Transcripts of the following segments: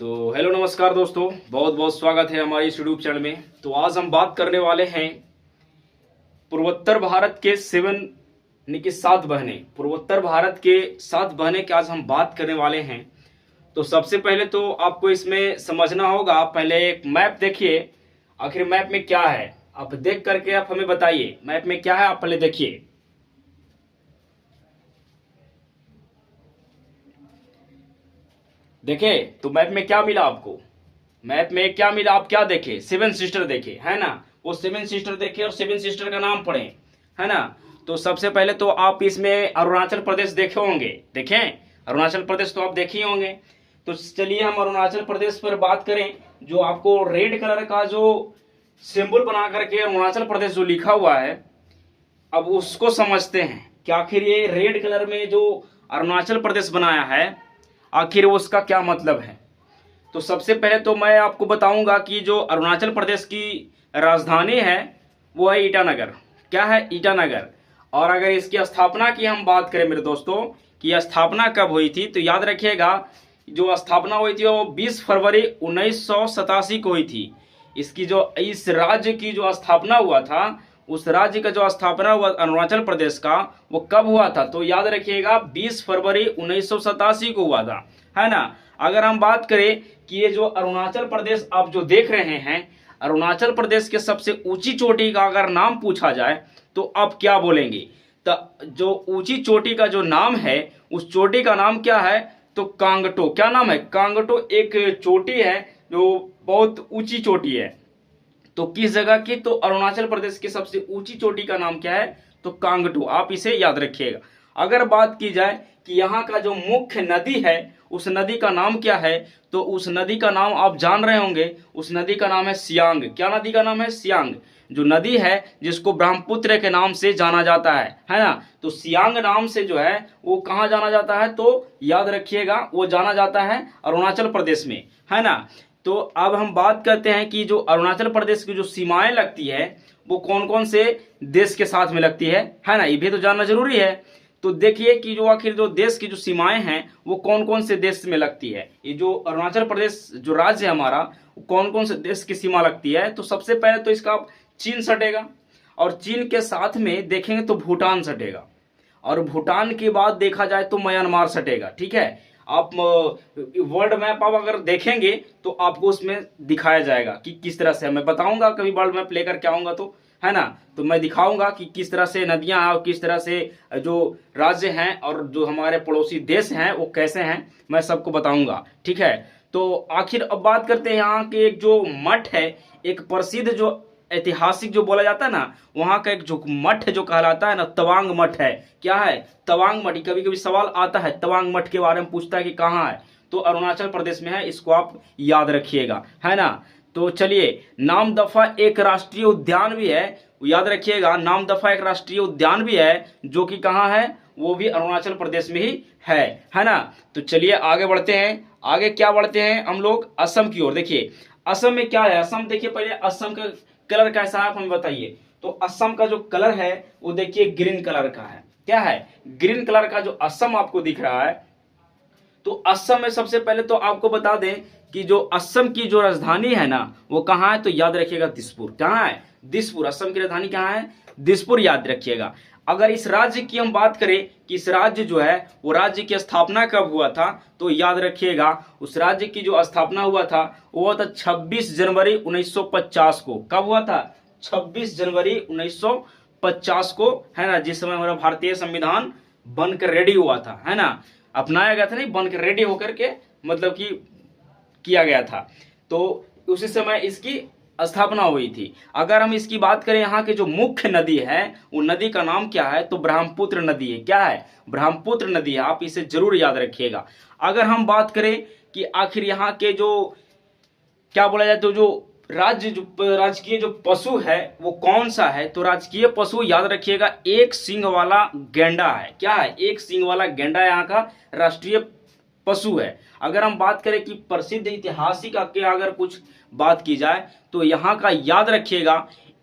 तो हेलो नमस्कार दोस्तों, बहुत बहुत स्वागत है हमारे इस यूट्यूब चैनल में। तो आज हम बात करने वाले हैं पूर्वोत्तर भारत के सेवन यानी कि 7 बहनें, पूर्वोत्तर भारत के 7 बहनें की आज हम बात करने वाले हैं। तो सबसे पहले तो आपको इसमें समझना होगा, पहले एक मैप देखिए, आखिर मैप में क्या है। आप देख करके आप हमें बताइए मैप में क्या है। आप पहले देखिए, देखे तो मैप में क्या मिला आपको। मैप में क्या मिला, आप क्या देखे? 7 सिस्टर देखे, है ना। वो 7 सिस्टर देखे और 7 सिस्टर का नाम पढ़े, है ना। तो सबसे पहले तो आप इसमें अरुणाचल प्रदेश देखे होंगे, देखें अरुणाचल प्रदेश तो आप देखे ही होंगे। तो चलिए हम अरुणाचल प्रदेश पर बात करें। जो आपको रेड कलर का जो सिंबल बना करके अरुणाचल प्रदेश जो लिखा हुआ है, अब उसको समझते हैं कि आखिर ये रेड कलर में जो अरुणाचल प्रदेश बनाया है, आखिर उसका क्या मतलब है। तो सबसे पहले तो मैं आपको बताऊंगा कि जो अरुणाचल प्रदेश की राजधानी है वो है ईटानगर। क्या है? ईटानगर। और अगर इसकी स्थापना की हम बात करें मेरे दोस्तों कि यह स्थापना कब हुई थी, तो याद रखिएगा जो स्थापना हुई थी वो 20 फरवरी 1987 को हुई थी। इसकी जो इस राज्य की जो स्थापना हुआ था, उस राज्य का जो स्थापना हुआ अरुणाचल प्रदेश का, वो कब हुआ था? तो याद रखिएगा 20 फरवरी 1987 को हुआ था, है ना। अगर हम बात करें कि ये जो अरुणाचल प्रदेश आप जो देख रहे हैं, अरुणाचल प्रदेश के सबसे ऊंची चोटी का अगर नाम पूछा जाए तो आप क्या बोलेंगे? तो जो ऊंची चोटी का जो नाम है, उस चोटी का नाम क्या है? तो कांगटो। क्या नाम है? कांगटो एक चोटी है जो बहुत ऊंची चोटी है। तो किस जगह की? तो अरुणाचल प्रदेश की सबसे ऊंची चोटी का नाम क्या है? तो कांगटू। आप इसे याद रखिएगा। अगर बात की जाए कि यहाँ का जो मुख्य नदी है, उस नदी का नाम क्या है, तो उस नदी का नाम आप जान रहे होंगे, उस नदी का नाम है सियांग। क्या नदी का नाम है? सियांग। जो नदी है जिसको ब्रह्मपुत्र के नाम से जाना जाता है ना। तो सियांग नाम से जो है वो कहाँ जाना जाता है? तो याद रखिएगा वो जाना जाता है अरुणाचल प्रदेश में, है ना। तो अब हम बात करते हैं कि जो अरुणाचल प्रदेश की जो सीमाएं लगती है वो कौन कौन से देश के साथ में लगती है ना। ये भी तो जानना जरूरी है। तो देखिए कि जो आखिर जो देश की जो सीमाएं हैं वो कौन कौन से देश में लगती है। ये जो अरुणाचल प्रदेश जो राज्य है हमारा, वो कौन कौन से देश की सीमा लगती है। तो सबसे पहले तो इसका चीन सटेगा, और चीन के साथ में देखेंगे तो भूटान सटेगा, और भूटान के बाद देखा जाए तो म्यांमार सटेगा। ठीक है। आप वर्ल्ड मैप आप अगर देखेंगे तो आपको उसमें दिखाया जाएगा कि किस तरह से, मैं बताऊंगा कभी वर्ल्ड मैप लेकर के आऊंगा तो, है ना। तो मैं दिखाऊंगा कि किस तरह से नदियां हैं और किस तरह से जो राज्य हैं और जो हमारे पड़ोसी देश हैं वो कैसे हैं, मैं सबको बताऊंगा। ठीक है। तो आखिर अब बात करते हैं यहाँ के एक जो मठ है, एक प्रसिद्ध जो ऐतिहासिक जो बोला जाता है ना, वहां का एक जो मठ जो कहलाता है ना, तवांग मठ है। क्या है? तवांग मठ। कभी कभी सवाल आता है तवांग मठ के बारे में, पूछता है कि कहाँ है, तो अरुणाचल प्रदेश में है। इसको आप याद रखिएगा, है ना। तो चलिए, नामदफा एक राष्ट्रीय उद्यान भी है, याद रखिएगा। नामदफा एक राष्ट्रीय उद्यान भी है जो कि कहाँ है? वो भी अरुणाचल प्रदेश में ही है ना। तो चलिए आगे बढ़ते हैं। आगे क्या बढ़ते हैं हम लोग? असम की ओर। देखिए असम में क्या है। असम देखिए, पहले असम का कलर कैसा है आप हमें बताइए। तो असम का जो कलर है वो देखिए ग्रीन कलर का है। क्या है? ग्रीन कलर का जो असम आपको दिख रहा है। तो असम में सबसे पहले तो आपको बता दें कि जो असम की जो राजधानी है ना, वो कहाँ है? तो याद रखिएगा दिसपुर। कहाँ है? दिसपुर। असम की राजधानी कहाँ है? दिसपुर, याद रखिएगा। अगर इस राज्य की हम बात करें कि इस राज्य जो है वो राज्य की स्थापना कब हुआ था, तो याद रखिएगा उस राज्य की जो स्थापना हुआ था वो था 26 जनवरी 1950 को। कब हुआ था? 26 जनवरी 1950 को, है ना। जिस समय हमारा भारतीय संविधान बनकर रेडी हुआ था, है ना, अपनाया गया था, नहीं बनकर रेडी होकर के मतलब कि किया गया था। तो उसी समय इसकी स्थापना हुई थी। अगर हम इसकी बात करें, यहाँ की जो मुख्य नदी है वो नदी का नाम क्या है? तो ब्रह्मपुत्र नदी है। क्या है? ब्रह्मपुत्र नदी है। आप इसे जरूर याद रखिएगा। अगर हम बात करें कि आखिर यहाँ के जो क्या बोला जाए, तो जो राजकीय जो पशु है वो कौन सा है, तो राजकीय पशु याद रखिएगा एक सींग वाला गेंडा है। क्या है? एक सींग वाला गेंडा यहाँ का राष्ट्रीय पशु है। अगर हम बात करें कि प्रसिद्ध ऐतिहासिक के अगर कुछ बात की जाए तो यहाँ का याद रखिएगा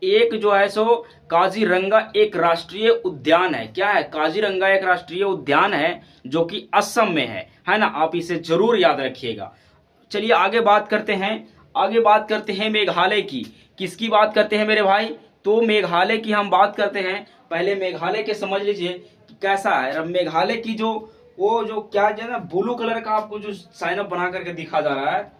एक जो है सो काजीरंगा एक राष्ट्रीय उद्यान है। क्या है? काजीरंगा एक राष्ट्रीय उद्यान है जो कि असम में है ना। आप इसे जरूर याद रखिएगा। चलिए आगे बात करते हैं, आगे बात करते हैं मेघालय की। किसकी बात करते हैं मेरे भाई? तो मेघालय की हम बात करते हैं। पहले मेघालय के समझ लीजिए कि कैसा है। अब मेघालय की जो वो जो क्या जो है ना, ब्लू कलर का आपको जो साइन अप बना करके दिखा जा रहा है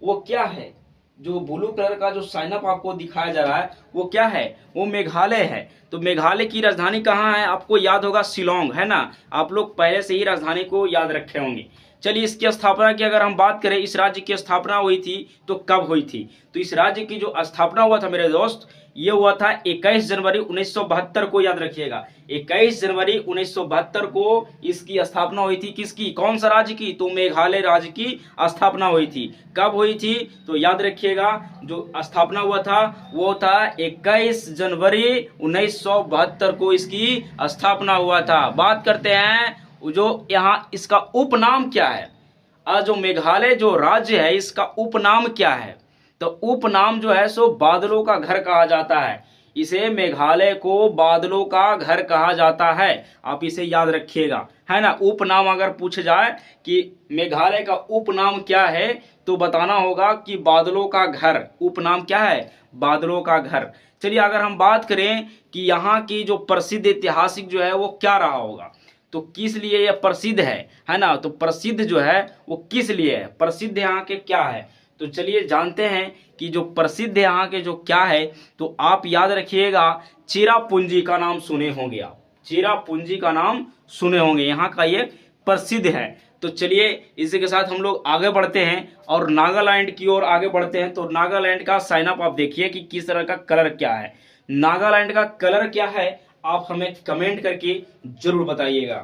वो क्या है? जो ब्लू कलर का जो साइन अप आपको दिखाया जा रहा है वो क्या है? वो मेघालय है। तो मेघालय की राजधानी कहाँ है? आपको याद होगा शिलोंग, है ना। आप लोग पहले से ही राजधानी को याद रखे होंगे। चलिए इसकी स्थापना की अगर हम बात करें, इस राज्य की स्थापना हुई थी तो कब हुई थी? तो इस राज्य की जो स्थापना हुआ था मेरे दोस्त, ये हुआ था 21 जनवरी 1972 को। याद रखिएगा 21 जनवरी 1972 को इसकी स्थापना हुई थी। किसकी? कौन सा राज्य की? तो मेघालय राज्य की स्थापना हुई थी। कब हुई थी? तो याद रखिएगा जो स्थापना हुआ था वो था 21 जनवरी 1972 को इसकी स्थापना हुआ था। बात करते हैं जो यहाँ इसका उपनाम क्या है। जो मेघालय जो राज्य है इसका उपनाम क्या है? तो उपनाम जो है सो बादलों का घर कहा जाता है। इसे मेघालय को बादलों का घर कहा जाता है। आप इसे याद रखिएगा, है ना। उपनाम अगर पूछ जाए कि मेघालय का उपनाम क्या है तो बताना होगा कि बादलों का घर। उपनाम क्या है? बादलों का घर। चलिए अगर हम बात करें कि यहाँ की जो प्रसिद्ध ऐतिहासिक जो है वो क्या रहा होगा, तो किस लिए यह प्रसिद्ध है ना। तो प्रसिद्ध जो है वो किस लिए है? प्रसिद्ध यहाँ के क्या है? तो चलिए जानते हैं कि जो प्रसिद्ध यहाँ के जो क्या है। तो आप याद रखिएगा चेरापूंजी का नाम सुने होंगे आप। चेरापूंजी का नाम सुने होंगे, यहाँ का ये प्रसिद्ध है। तो चलिए इसी के साथ हम लोग आगे बढ़ते हैं और नागालैंड की ओर आगे बढ़ते हैं। तो नागालैंड का साइन अप आप देखिए कि किस तरह का कलर क्या है। नागालैंड का कलर क्या है आप हमें कमेंट करके जरूर बताइएगा।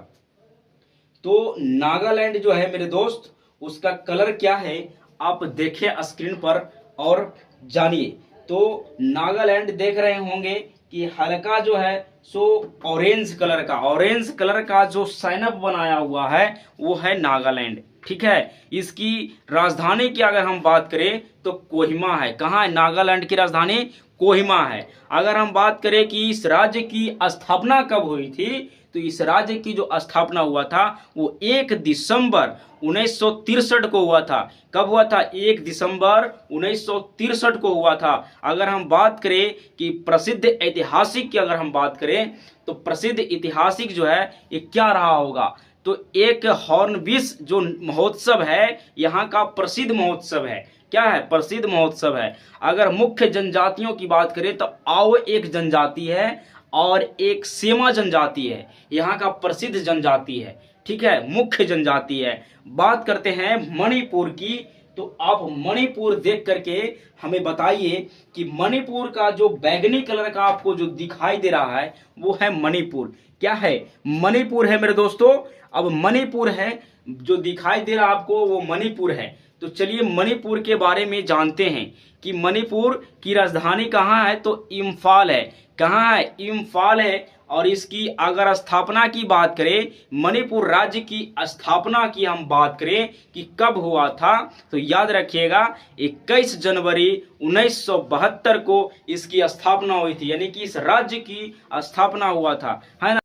तो नागालैंड जो है मेरे दोस्त उसका कलर क्या है आप देखें स्क्रीन पर और जानिए। तो नागालैंड देख रहे होंगे कि हल्का जो है सो ऑरेंज कलर का जो साइन अप बनाया हुआ है वो है नागालैंड। ठीक है। इसकी राजधानी की अगर हम बात करें तो कोहिमा है। कहाँ है? नागालैंड की राजधानी कोहिमा है। अगर हम बात करें कि इस राज्य की स्थापना कब हुई थी, तो इस राज्य की जो स्थापना हुआ था वो 1 दिसंबर 1963 को हुआ था। कब हुआ था? 1 दिसंबर 1963 को हुआ था। अगर हम बात करें कि प्रसिद्ध ऐतिहासिक की अगर हम बात करें तो प्रसिद्ध ऐतिहासिक जो है ये क्या रहा होगा? तो एक हॉर्नबिल जो महोत्सव है यहाँ का प्रसिद्ध महोत्सव है। क्या है? प्रसिद्ध महोत्सव है। अगर मुख्य जनजातियों की बात करें तो आओ एक जनजाति है और एक सेमा जनजाति है, यहाँ का प्रसिद्ध जनजाति है। ठीक है, मुख्य जनजाति है। बात करते हैं मणिपुर की। तो आप मणिपुर देख करके हमें बताइए कि मणिपुर का जो बैगनी कलर का आपको जो दिखाई दे रहा है वो है मणिपुर। क्या है? मणिपुर है मेरे दोस्तों। अब मणिपुर है जो दिखाई दे रहा आपको वो मणिपुर है। तो चलिए मणिपुर के बारे में जानते हैं कि मणिपुर की राजधानी कहाँ है। तो इम्फाल है। कहाँ है? इम्फाल है। और इसकी अगर स्थापना की बात करें, मणिपुर राज्य की स्थापना की हम बात करें कि कब हुआ था, तो याद रखिएगा 21 जनवरी 1972 को इसकी स्थापना हुई थी। यानी कि इस राज्य की स्थापना हुआ था, है ना।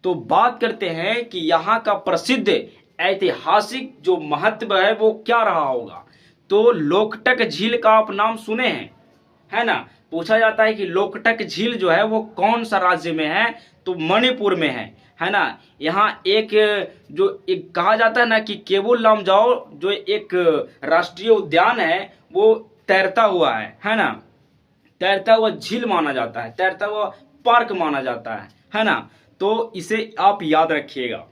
तो बात करते हैं कि यहाँ का प्रसिद्ध ऐतिहासिक जो महत्व है वो क्या रहा होगा। तो लोकटक झील का आप नाम सुने हैं, है ना। पूछा जाता है कि लोकटक झील जो है वो कौन सा राज्य में है, तो मणिपुर में है ना। यहाँ एक जो एक कहा जाता है ना कि केबुल लामजाओ जो एक राष्ट्रीय उद्यान है वो तैरता हुआ है ना। तैरता हुआ झील माना जाता है, तैरता हुआ पार्क माना जाता है ना। तो इसे आप याद रखिएगा।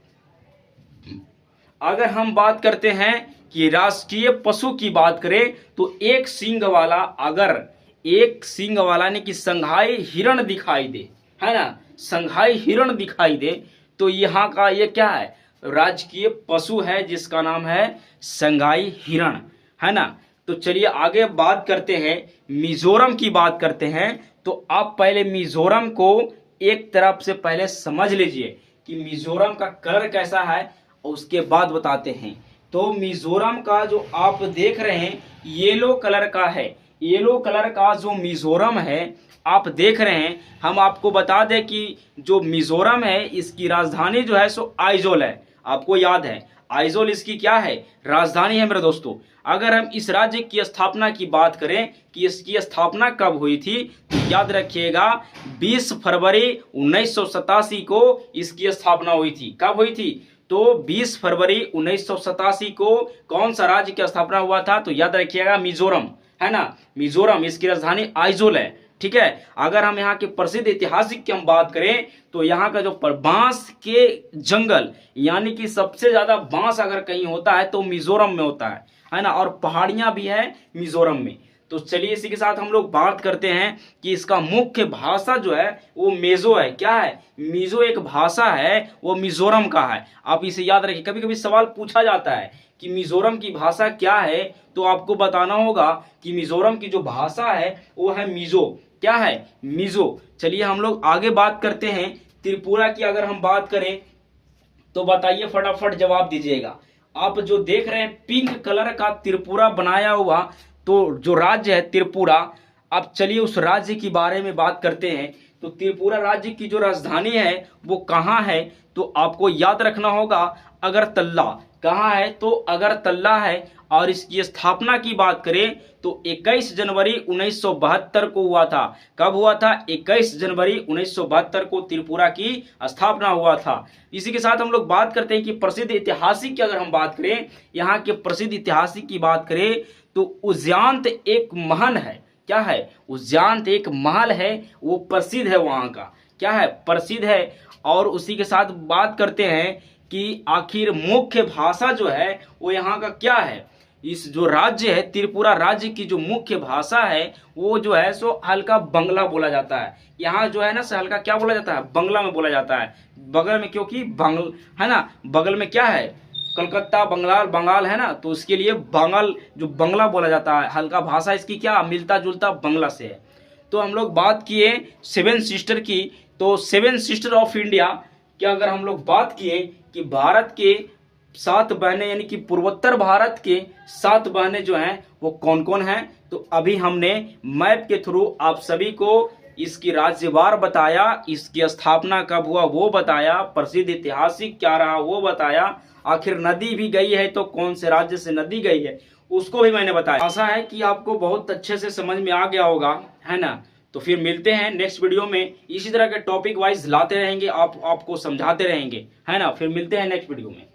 अगर हम बात करते हैं कि राष्ट्रीय पशु की बात करें तो एक सींग वाला, अगर एक सींग वाला ने कि संघाई हिरण दिखाई दे, है ना, संघाई हिरण दिखाई दे, तो यहाँ का ये क्या है? राजकीय पशु है जिसका नाम है संघाई हिरण, है ना। तो चलिए आगे बात करते हैं, मिजोरम की बात करते हैं। तो आप पहले मिजोरम को एक तरफ से पहले समझ लीजिए कि मिजोरम का कलर कैसा है, उसके बाद बताते हैं। तो मिजोरम का जो आप देख रहे हैं येलो कलर का है। येलो कलर का जो मिजोरम है आप देख रहे हैं। हम आपको बता दें कि जो मिजोरम है इसकी राजधानी जो है सो आइजोल है। आपको याद है आइजोल इसकी क्या है, राजधानी है मेरे दोस्तों। अगर हम इस राज्य की स्थापना की बात करें कि इसकी स्थापना कब हुई थी, तो याद रखिएगा 20 फरवरी 1987 को इसकी स्थापना हुई थी। कब हुई थी, तो 20 फरवरी 1987 को कौन सा राज्य की स्थापना हुआ था, तो याद रखिएगा मिजोरम, है ना, मिजोरम। इसकी राजधानी आइजोल है, ठीक है। अगर हम यहाँ के प्रसिद्ध ऐतिहासिक की हम बात करें तो यहाँ का जो बांस के जंगल, यानी कि सबसे ज्यादा बांस अगर कहीं होता है तो मिजोरम में होता है ना, और पहाड़ियां भी है मिजोरम में। तो चलिए इसी के साथ हम लोग बात करते हैं कि इसका मुख्य भाषा जो है वो मेजो है। क्या है, मिजो एक भाषा है, वो मिजोरम का है। आप इसे याद रखिए, कभी कभी सवाल पूछा जाता है कि मिजोरम की भाषा क्या है, तो आपको बताना होगा कि मिजोरम की जो भाषा है वो है मिजो। क्या है, मिजो। चलिए हम लोग आगे बात करते हैं। त्रिपुरा की अगर हम बात करें तो बताइए, फटाफट जवाब दीजिएगा। आप जो देख रहे हैं पिंक कलर का त्रिपुरा बनाया हुआ, तो जो राज्य है त्रिपुरा, अब चलिए उस राज्य के बारे में बात करते हैं। तो त्रिपुरा राज्य की जो राजधानी है वो कहाँ है, तो आपको याद रखना होगा अगरतला। कहाँ है, तो अगरतला है। और इसकी स्थापना की बात करें तो 21 जनवरी 1972 को हुआ था। कब हुआ था, 21 जनवरी 1972 को त्रिपुरा की स्थापना हुआ था। इसी के साथ हम लोग बात करते हैं कि प्रसिद्ध ऐतिहासिक की अगर हम बात करें, यहाँ के प्रसिद्ध ऐतिहासिक की बात करें तो उज्जैन एक महल है। क्या है, उज्जैन एक महल है, वो प्रसिद्ध है वहाँ का। क्या है, प्रसिद्ध है। और उसी के साथ बात करते हैं कि आखिर मुख्य भाषा जो है वो यहाँ का क्या है। इस जो राज्य है त्रिपुरा राज्य की जो मुख्य भाषा है वो जो है सो हल्का बंगला बोला जाता है। यहाँ जो है ना सो हल्का क्या बोला जाता है, बंगला में बोला जाता है। बगल में, क्योंकि बंगल है ना, बगल में क्या है, कलकत्ता बंगाल है ना, तो उसके लिए बंगाल जो बंगला बोला जाता है। हल्का भाषा इसकी क्या मिलता जुलता बंगला से है। तो हम लोग बात किए सेवन सिस्टर की, तो सेवन सिस्टर ऑफ इंडिया की अगर हम लोग बात किए कि भारत के 7 बहनें, यानी कि पूर्वोत्तर भारत के 7 बहनें जो हैं वो कौन कौन हैं, तो अभी हमने मैप के थ्रू आप सभी को इसकी राज्यवार बताया, इसकी स्थापना कब हुआ वो बताया, प्रसिद्ध ऐतिहासिक क्या रहा वो बताया, आखिर नदी भी गई है तो कौन से राज्य से नदी गई है उसको भी मैंने बताया। आशा है कि आपको बहुत अच्छे से समझ में आ गया होगा, है ना। तो फिर मिलते हैं नेक्स्ट वीडियो में, इसी तरह के टॉपिक वाइज लाते रहेंगे, आपको समझाते रहेंगे, है ना। फिर मिलते हैं नेक्स्ट वीडियो में।